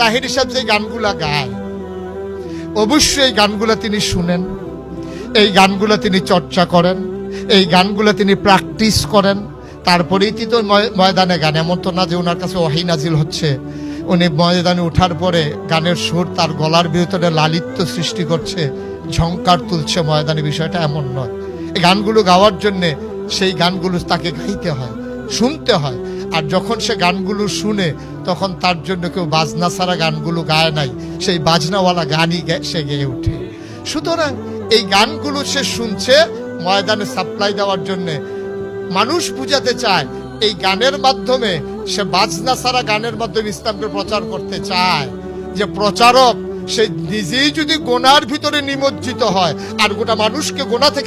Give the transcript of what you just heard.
তাহির সাহেব যে গানগুলা গায়, অবশ্যই এই গানগুলা তিনি শুনেন, এই গানগুলা তিনি চর্চা করেন, এই গানগুলা তিনি প্র্যাকটিস করেন, তারপরেই তো ময়দানে গান। এমন তো না যে ওনার কাছে ওহী নাজিল হচ্ছে, উনি ময়দানে ওঠার পরে গানের সুর তার গলার ভিতরে লালিত্য সৃষ্টি করছে, ঝংকার তুলছে ময়দানে, বিষয়টা এমন নয়। এই গানগুলো গাওয়ার জন্যে সেই গানগুলো তাকে গাইতে হয়, শুনতে হয়। আর যখন সে গানগুলো শুনে তখন তার জন্য কেউ বাজনা ছাড়া গানগুলো গায় নাই, সেই বাজনাওয়ালা গানই সে গেয়ে ওঠে। সুতরাং এই গানগুলো সে শুনছে ময়দানে সাপ্লাই দেওয়ার জন্যে। মানুষ বুঝাতে চায় এই গানের মাধ্যমে, সে বাজনা ছাড়া গানের মাধ্যমে ইসলামকে প্রচার করতে চায়, যে প্রচারক সে নিজেই যদি গোনার ভিতরে নিমজ্জিত হয় আর গোটা মানুষকে গোনা থেকে